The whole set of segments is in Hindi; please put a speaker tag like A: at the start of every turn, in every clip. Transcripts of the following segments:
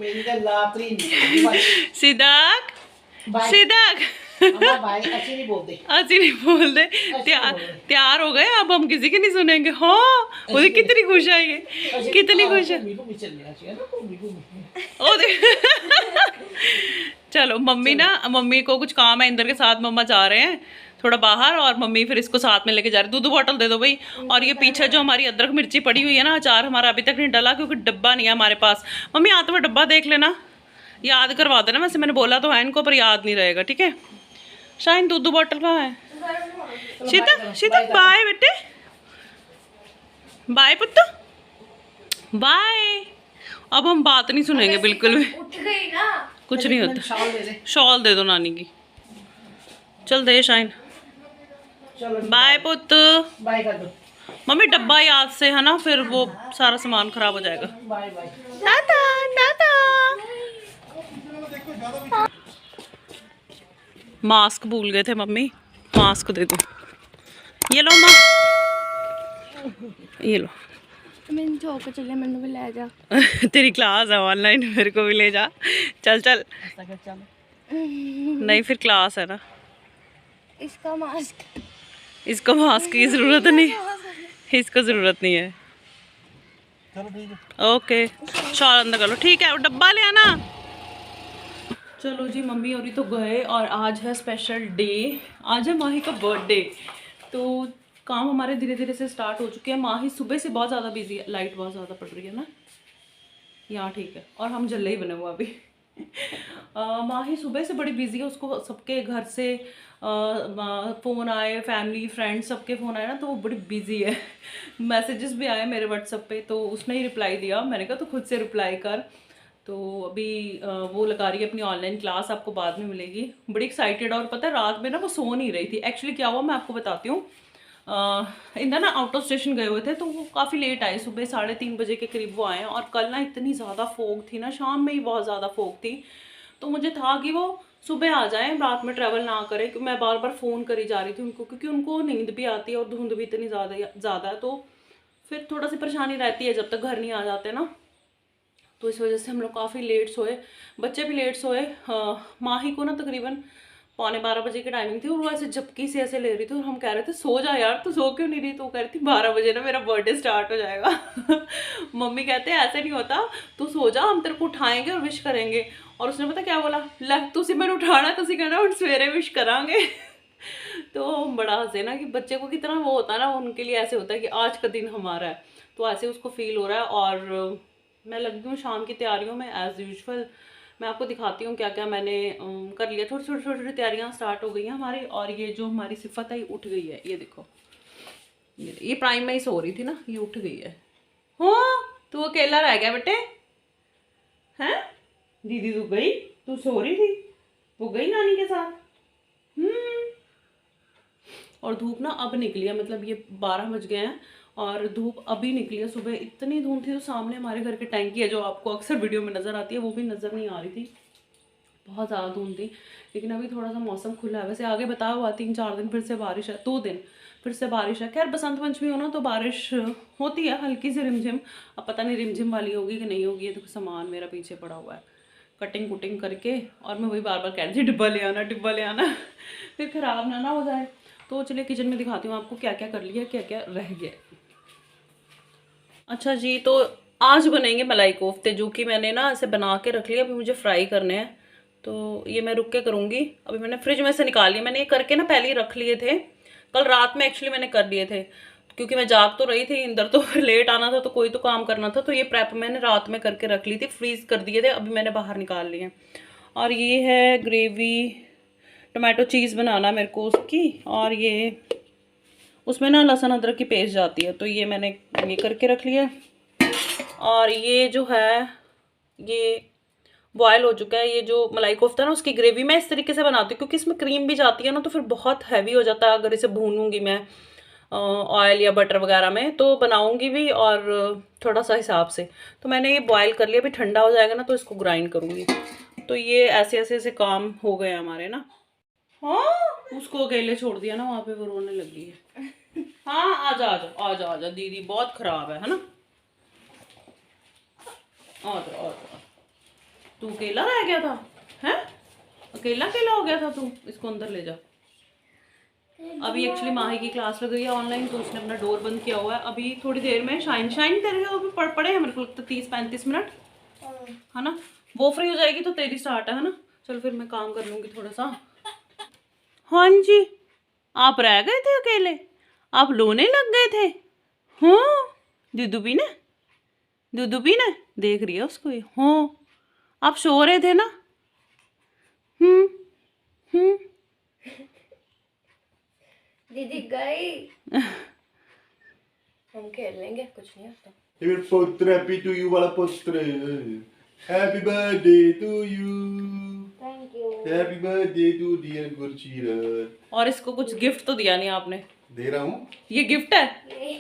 A: मेरी तो लातरी नहीं।
B: सिद्धार्थ सिद्धार्थ
A: भाई अच्छी नहीं बोलते,
B: ऐसे नहीं बोल दे। तैयार हो गए, अब हम किसी की नहीं सुनेंगे। हाँ वो कितनी खुश है, ये कितनी खुश है। ओ चलो मम्मी ना, मम्मी को कुछ काम है इंदर के साथ, मम्मा जा रहे हैं थोड़ा बाहर, और मम्मी फिर इसको साथ में लेके जा रहे। दूध बॉटल दे दो भाई। और ये पीछे जो हमारी अदरक मिर्ची पड़ी हुई है ना, अचार हमारा अभी तक नहीं डला क्योंकि डब्बा नहीं है हमारे पास। मम्मी आते हुए डब्बा देख लेना, याद करवा देना। वैसे मैंने बोला तो है इनको, पर याद नहीं रहेगा, ठीक है। शाइन दूध बॉटल कहाँ है? शीतल शीतल बाय बेटे, बाय पुत्त, बाय। अब हम बात नहीं सुनेंगे बिल्कुल भी,
C: उठ गई ना।
B: कुछ नहीं होता। शॉल दे दो नानी की, चल दे शाइन। बाय पुत्त,
A: बाय कर दो।
B: मम्मी डब्बा याद से है ना, फिर वो सारा सामान खराब हो जाएगा।
A: Bye bye.
B: Tata tata. Mask भूल गए थे मम्मी, मास्क दे दो। ये लो माँ, ये लो।
C: मैंने चौक चले, मैंने भी ले जा।
B: तेरी क्लास है ऑनलाइन, मेरे को भी ले जा। चल चल, नहीं फिर क्लास है ना।
C: इसका मास्क,
B: इसको मास्क की जरूरत नहीं, इसको जरूरत नहीं है।
A: चलो ठीक है,
B: ओके शॉल अंदर कर लो, ठीक है। वो डब्बा ले आना। चलो जी, मम्मी और तो गए, और आज है स्पेशल डे, आज है माही का बर्थडे। तो काम हमारे धीरे धीरे से स्टार्ट हो चुके हैं। माही सुबह से बहुत ज़्यादा बिजी है, लाइट बहुत ज़्यादा पड़ रही है ना यहाँ, ठीक है। और हम जल्ले ही बने हुए अभी। माही सुबह से बड़ी बिजी है, उसको सबके घर से फ़ोन आए, फैमिली फ्रेंड्स सबके फ़ोन आए ना, तो वो बड़ी बिजी है। मैसेजेस भी आए मेरे व्हाट्सएप पे, तो उसने ही रिप्लाई दिया। मैंने कहा तो खुद से रिप्लाई कर। तो अभी वो लगा रही है अपनी ऑनलाइन क्लास, आपको बाद में मिलेगी। बड़ी एक्साइटेड, और पता है रात में ना वो सो नहीं रही थी। एक्चुअली क्या हुआ मैं आपको बताती हूँ। इंदर ना आउट ऑफ स्टेशन गए हुए थे, तो वो काफ़ी लेट आए, सुबह 3:30 बजे के करीब वो आए। और कल ना इतनी ज़्यादा फोग थी ना, शाम में ही बहुत ज़्यादा फोग थी, तो मुझे था कि वो सुबह आ जाएं, रात में ट्रैवल ना करें, क्योंकि मैं बार बार फ़ोन करी जा रही थी उनको, क्योंकि उनको नींद भी आती है और धुंध भी इतनी ज़्यादा है, तो फिर थोड़ा सी परेशानी रहती है जब तक घर नहीं आ जाते ना। तो इस वजह से हम लोग काफ़ी लेट सोए, बच्चे भी लेट सोए। माही को ना तकरीबन 11:45 बजे की टाइमिंग थी, और वो ऐसे झपकी से ऐसे ले रही थी, और हम कह रहे थे सो जा यार, तो सो क्यों नहीं रही। तो वो कह रही थी 12 बजे ना मेरा बर्थडे स्टार्ट हो जाएगा। मम्मी कहते हैं ऐसे नहीं होता, तू सो जा, हम तेरे को उठाएंगे और विश करेंगे। और उसने पता क्या बोला, लग तुसी मैंने उठाना, तुसी कहना और सवेरे विश करांगे। तो बड़ा हंसे ना कि बच्चे को कितना वो होता है ना, उनके लिए ऐसे होता है कि आज का दिन हमारा है, तो ऐसे उसको फील हो रहा है। और मैं लगी हूँ शाम की तैयारियों में एज़ यूजुअल। मैं आपको दिखाती हूँ क्या क्या मैंने कर लिया। छोटी छोटी छोटी छोटी तैयारियाँ स्टार्ट हो गई हैं हमारी। और ये जो हमारी सिफत है ये उठ गई है, ये देखो, ये प्राइम में ही सो रही थी ना, ये उठ गई है। हाँ तू अकेला रह गया बेटे, हैं दीदी तू गई, तू सो रही थी, वो गई नानी के साथ। और धूप ना अब निकली है, मतलब ये 12 बज गए हैं और धूप अभी निकली है। सुबह इतनी धूप थी, तो सामने हमारे घर की टैंकी है जो आपको अक्सर वीडियो में नज़र आती है, वो भी नज़र नहीं आ रही थी, बहुत ज़्यादा धूप थी। लेकिन अभी थोड़ा सा मौसम खुला है। वैसे आगे बताया हुआ 3-4 दिन फिर से बारिश है, 2 दिन फिर से बारिश है। खैर बसंत पंचमी हो ना तो बारिश होती है हल्की सी रिमझिम। अब पता नहीं रिमझिम वाली होगी कि नहीं होगी। ये देखो सामान मेरा पीछे पड़ा हुआ है, कटिंग कुटिंग करके, और मैं वही बार बार कह रही थी डिब्बा ले आना, डिब्बा ले आना, फिर ख़राब ना हो जाए। तो चलिए किचन में दिखाती हूँ आपको क्या क्या कर लिया, क्या क्या रह गया। अच्छा जी, तो आज बनेंगे मलाई कोफ्ते, जो कि मैंने ना ऐसे बना के रख लिया, अभी मुझे फ्राई करने हैं। तो ये मैं रुक के करूँगी। अभी मैंने फ्रिज में से निकाल लिया, मैंने ये करके ना पहले ही रख लिए थे, कल रात में एक्चुअली मैंने कर लिए थे, क्योंकि मैं जाग तो रही थी, इंदर तो लेट आना था, तो कोई तो काम करना था, तो ये प्रेप मैंने रात में करके रख ली थी, फ्रीज कर दिए थे, अभी मैंने बाहर निकाल लिए। और ये है ग्रेवी, टमाटो चीज़ बनाना मेरे को उसकी, और ये उसमें ना लहसुन अदरक की पेस्ट जाती है, तो ये मैंने ये करके रख लिया। और ये जो है ये बॉयल हो चुका है। ये जो मलाई कोफ्ता है ना, उसकी ग्रेवी मैं इस तरीके से बनाती हूँ, क्योंकि इसमें क्रीम भी जाती है ना, तो फिर बहुत हैवी हो जाता है अगर इसे भूनूंगी मैं ऑयल या बटर वगैरह में, तो बनाऊंगी भी और थोड़ा सा हिसाब से। तो मैंने ये बॉयल कर लिया, अभी ठंडा हो जाएगा ना तो इसको ग्राइंड करूँगी। तो ये ऐसे ऐसे ऐसे काम हो गए हमारे ना। हाँ उसको अकेले छोड़ दिया ना वहाँ पे, वो रोने लगी है। हाँ आजा आजा आजा आजा, दीदी बहुत खराब है ना, आजा आजा। तू अकेला रह गया था? हैं? अकेला अकेला हो गया था तू? इसको अंदर ले जा। अभी एक्चुअली माही की क्लास लग रही है ऑनलाइन, तो उसने अपना डोर बंद किया हुआ है। अभी थोड़ी देर में शाइन तेरे अभी पड़े हैं मेरे को लगता है 30-35 मिनट, है ना? वो फ्री हो जाएगी तो तेरी स्टार्ट है ना? चल फिर मैं काम कर लूँगी थोड़ा सा। हाँ जी, आप रह गए थे अकेले? आप रोने लग गए थे? हाँ, दूधू पीना? दूधू पीना? देख रही है उसको ये। हाँ, आप सो रहे थे ना? हम्म।
C: दीदी गई। हम खेल लेंगे, कुछ नहीं होता।
D: ये मेरा पुत्र, हैप्पी टू यू वाला पुत्र, happy birthday to you,
C: thank you.
D: Happy birthday to dear Gurcharan.
B: और इसको कुछ गिफ्ट तो दिया नहीं आपने?
D: दे रहा हूँ।
B: ये गिफ्ट है?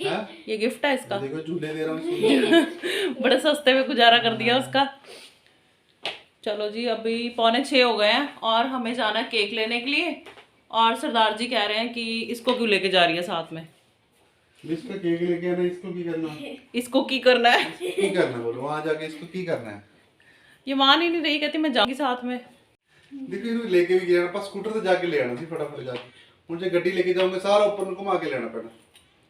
D: हाँ?
B: ये गिफ्ट है इसका?
D: देखो झूले दे रहा हूँ।
B: बड़े सस्ते में गुजारा कर दिया उसका। चलो जी, अभी 5:45 हो गए हैं और हमें जाना है केक लेने के लिए। और सरदार जी कह रहे हैं कि इसको क्यों लेके जा रही है साथ में?
D: इसका केक लेके आना, इसको की करना?
B: इसको की करना है?
D: की करना बोलो, वहाँ जाके इसको की करना है?
B: ये मान ही नहीं रही, कहती मैं जाऊंगी साथ में।
D: देखो इन्हें लेके भी गया, पास स्कूटर से जाके ले आना थी फटाफट जाके। मुझे गड्डी लेके जाऊंगा, सारा ऊपर घुमा के लेना पैना।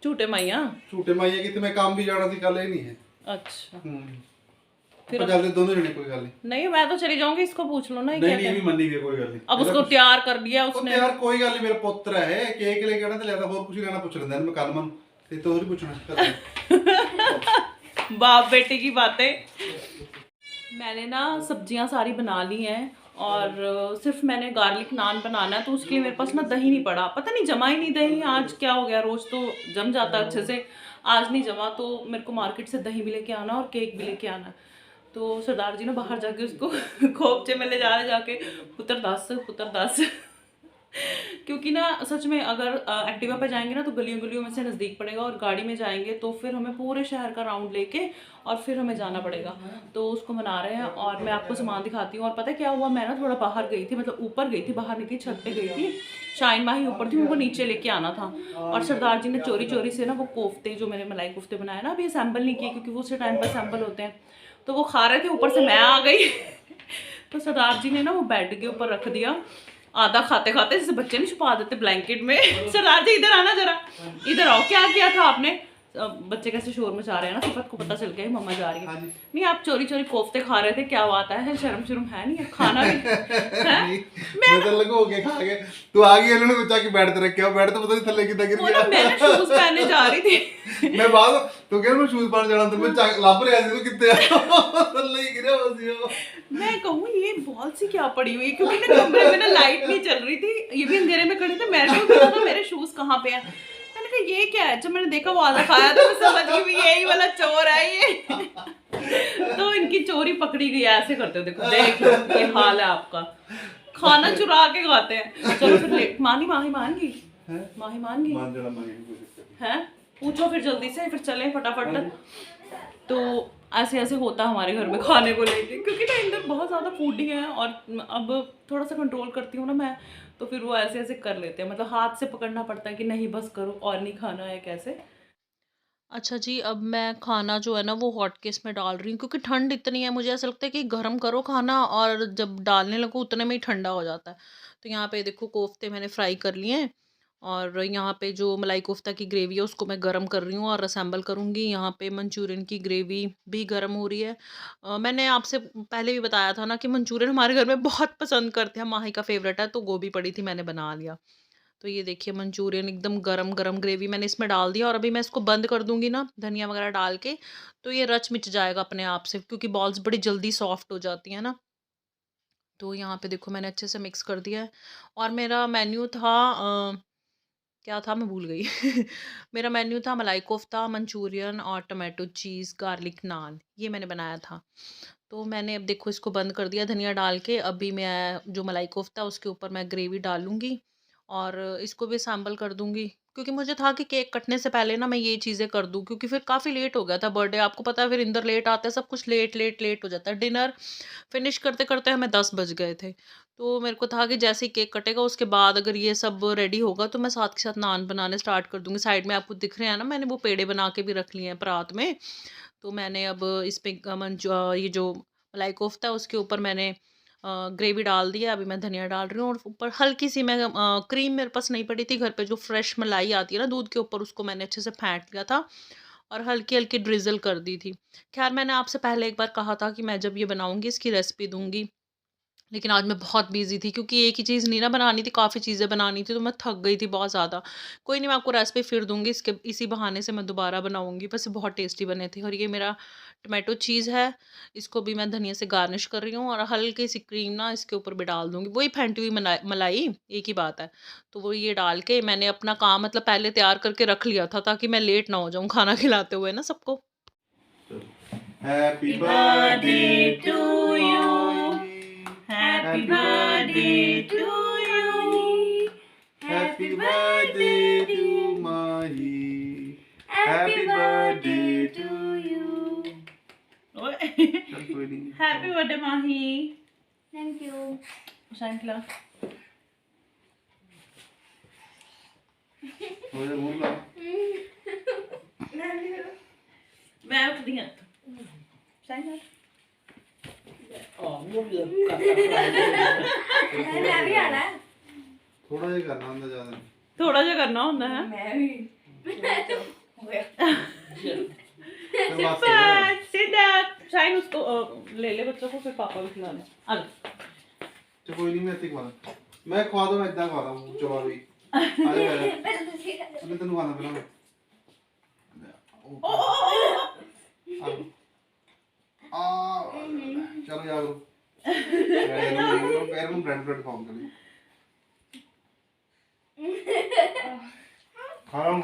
B: झूठे माइया।
D: झूठे माइया की, मैं काम भी जाना थी, कल ही नहीं है।
B: अच्छा
D: फिर जल्दी दोनों जने, कोई गल नहीं।
B: नहीं, मैं तो चली जाऊंगी, इसको पूछ लो ना।
D: नहीं नहीं, मनी भी कोई गल नहीं।
B: अब उसको तैयार कर दिया उसने।
D: यार कोई गल नहीं, मेरा पुत्र है, केक लेके आना तो लेता, और कुछ लेना पूछ लेंदा मैं कल मन ते तो और पूछना।
B: बाप बेटे की बातें। मैंने ना सब्जियां सारी बना ली हैं और सिर्फ मैंने गार्लिक नान बनाना है, तो उसके लिए मेरे पास ना दही नहीं पड़ा। पता नहीं जमा ही नहीं दही, आज क्या हो गया। रोज तो जम जाता अच्छे से, आज नहीं जमा, तो मेरे को मार्केट से दही भी लेके आना और केक भी लेके आना। तो सरदार जी ने बाहर जाके उसको खोपचे में ले जा रहे जाके, पुत्र दास क्योंकि ना सच में अगर एक्टिवा पे जाएंगे ना तो गलियों में से नज़दीक पड़ेगा, और गाड़ी में जाएंगे तो फिर हमें पूरे शहर का राउंड लेके और फिर हमें जाना पड़ेगा। तो उसको मना रहे हैं और मैं आपको सामान दिखाती हूँ। और पता है क्या हुआ, मैं ना थोड़ा बाहर गई थी, मतलब ऊपर गई थी, बाहर नहीं थी, छत पे गई थी। शाइन माही ऊपर थी, उनको नीचे लेके आना था। और सरदार जी ने चोरी से ना वो कोफ्ते, जो मैंने मलाई कोफ्ते बनाए ना, अभी असेंबल नहीं किए क्योंकि वो उसी टाइम पर असेंबल होते हैं, तो वो खा रहे थे, ऊपर से मैं आ गई। तो सरदार जी ने ना वो बेड के ऊपर रख दिया, आधा खाते खाते, जैसे बच्चे नहीं छुपा देते ब्लैंकेट में। सरदार जी इधर आना जरा, इधर आओ। क्या किया था आपने? बच्चे कैसे शोर मचा रहे हैं ना, सिफत को पता चल गया मम्मा जा रही है। नहीं, आप चोरी कोफ्ते खा रहे थे, क्या बात है? शर्म है नहीं है खाना भी है?
D: मैं तो लगो के खा के तू आ गई, इन्होंने बच्चा की बैठ ते रखे हो, बैठ तो पता नहीं थल्ले कितना गिर गया।
B: मैं शूज पहनने जा रही थी।
D: मैं बाद तो कह मैं शूज पहन जाना, तो मैं लब रहा थी, तो कितने थल्ले ही गिरा बस। मैं
B: कहूँ ये बॉल सी क्या पड़ी हुई है, क्योंकि ना कमरे में ना लाइट नहीं चल रही थी, ये भी अंधेरे में खड़ी थी, मैंने भी पता था मेरे शूज कहाँ पे हैं। मैंने कहा ये क्या है, जब मैंने देखा वो आधा खाया तो मैं समझ गई भी यही वाला चोर है ये। तो इनकी चोरी पकड़ी गई। ऐसे करते हो, देखो देख लो ये हाल है आपका, खाना चुरा के खाते हैं। चलो फिर माही मान गई है, पूछो फिर जल्दी से, फिर चलें फटाफट। तो ऐसे होता है हमारे घर में खाने को लेके, क्योंकि ना इंदर बहुत ज़्यादा फूडी है और अब थोड़ा सा कंट्रोल करती हूँ ना मैं, तो फिर वो ऐसे कर लेते हैं, मतलब हाथ से पकड़ना पड़ता है कि नहीं बस करो और नहीं खाना है कैसे। अच्छा जी, अब मैं खाना जो है ना वो हॉट केस में डाल रही हूँ, क्योंकि ठंड इतनी है, मुझे ऐसा लगता है कि गर्म करो खाना और जब डालने लगो उतने में ही ठंडा हो जाता है। तो यहाँ पे देखो कोफ्ते मैंने फ्राई कर लिए हैं, और यहाँ पे जो मलाई कोफ्ता की ग्रेवी है उसको मैं गरम कर रही हूँ और असेंबल करूँगी। यहाँ पे मंचूरियन की ग्रेवी भी गरम हो रही है। मैंने आपसे पहले भी बताया था ना कि मंचूरियन हमारे घर में बहुत पसंद करते हैं, माही का फेवरेट है, तो गोभी पड़ी थी मैंने बना लिया। तो ये देखिए मंचूरियन एकदम गरम ग्रेवी मैंने इसमें डाल दिया, और अभी मैं इसको बंद कर दूंगी ना धनिया वगैरह डाल के, तो ये रच मिच जाएगा अपने आप से, क्योंकि बॉल्स बड़ी जल्दी सॉफ्ट हो जाती हैं ना। तो यहाँ पे देखो मैंने अच्छे से मिक्स कर दिया है। और मेरा मेन्यू था क्या था मैं भूल गई। मेरा मेन्यू था मलाई कोफ्ता, मंचूरियन और टमाटो चीज़ गार्लिक नान, ये मैंने बनाया था। तो मैंने अब देखो इसको बंद कर दिया धनिया डाल के। अभी मैं जो मलाई कोफ्ता उसके ऊपर मैं ग्रेवी डालूंगी और इसको भी असेंबल कर दूंगी, क्योंकि मुझे था कि केक कटने से पहले ना मैं ये चीज़ें कर दूं, क्योंकि फिर काफ़ी लेट हो गया था बर्थडे, आपको पता है, फिर इंदर लेट आते हैं, सब कुछ लेट हो जाता है। डिनर फिनिश करते करते हमें 10 बज गए थे। तो मेरे को था कि जैसे ही केक कटेगा उसके बाद अगर ये सब रेडी होगा तो मैं साथ के साथ नान बनाने स्टार्ट कर दूंगी। साइड में आपको दिख रहे हैं ना, मैंने वो पेड़े बना के भी रख लिए हैं परात में। तो मैंने अब इस पे ये जो मलाई कोफ्ता, उसके ऊपर मैंने ग्रेवी डाल दिया। अभी मैं धनिया डाल रही हूँ और ऊपर हल्की सी मैं क्रीम मेरे पास नहीं पड़ी थी घर पे, जो फ्रेश मलाई आती है ना दूध के ऊपर, उसको मैंने अच्छे से फेंट लिया था और हल्की हल्की ड्रिजल कर दी थी। खैर मैंने आपसे पहले एक बार कहा था कि मैं जब ये बनाऊँगी इसकी रेसिपी दूँगी, लेकिन आज मैं बहुत बिज़ी थी क्योंकि एक ही चीज़ नहीं ना बनानी थी, काफ़ी चीज़ें बनानी थी, तो मैं थक गई थी बहुत ज़्यादा। कोई नहीं, मैं आपको रेसिपी फिर दूँगी, इसके इसी बहाने से मैं दोबारा बनाऊँगी। बस ये बहुत टेस्टी बने थे। और ये मेरा टोमेटो चीज़ है, इसको भी मैं धनिया से गार्निश कर रही हूँ और हल्की सी क्रीम ना इसके ऊपर भी डाल दूँगी। वही फेंटी हुई मलाई, एक ही बात है। तो वो ये डाल के मैंने अपना काम मतलब पहले तैयार करके रख लिया था ताकि मैं लेट ना हो जाऊँ खाना खिलाते हुए ना सबको।
D: Happy birthday to you,
B: Happy birthday to you.
D: Happy birthday to Mahi, happy birthday to you.
B: Happy birthday Mahi.
C: Thank you.
B: शैंकला।
D: हो जा मुंह ला।
B: मैं उठ दी शैंकला।
A: वो भी
C: मैं भी आना है।
D: थोड़ा ही करना होता ज्यादा नहीं।
B: थोड़ा जा करना होता है।
C: मैं भी।
D: फिर बात करें।
B: सिद्धार्थ शाइन उसको ले ले बच्चों को, फिर पापा भी खिला ले। आ
D: तो कोई नहीं, मैं इतनी खवा दूं। मैं खवा दूं, मैं इतना खवा दूं चबा भी। आ जा मैं तेन खाना पहला। चलो यार पैर में ब्रेड ब्रेड खाऊं चलिए। खा रहा हूँ।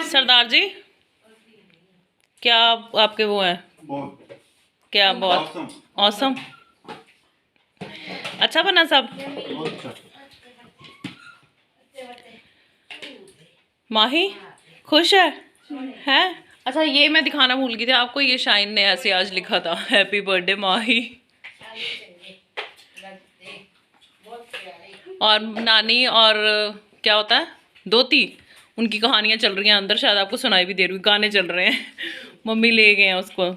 B: सरदार जी, क्या आपके वो है
D: बहुत
B: क्या? बहुत औसम। अच्छा बना सब?
D: बहुत अच्छा।
B: माही खुश है? हैं? अच्छा ये मैं दिखाना भूल गई थी आपको, ये शाइन ने ऐसे आज लिखा था हैप्पी बर्थडे माही। और नानी और क्या होता है दोती, उनकी कहानियां चल रही हैं अंदर, शायद आपको सुनाई भी दे रही, गाने चल रहे हैं। मम्मी ले गए हैं उसको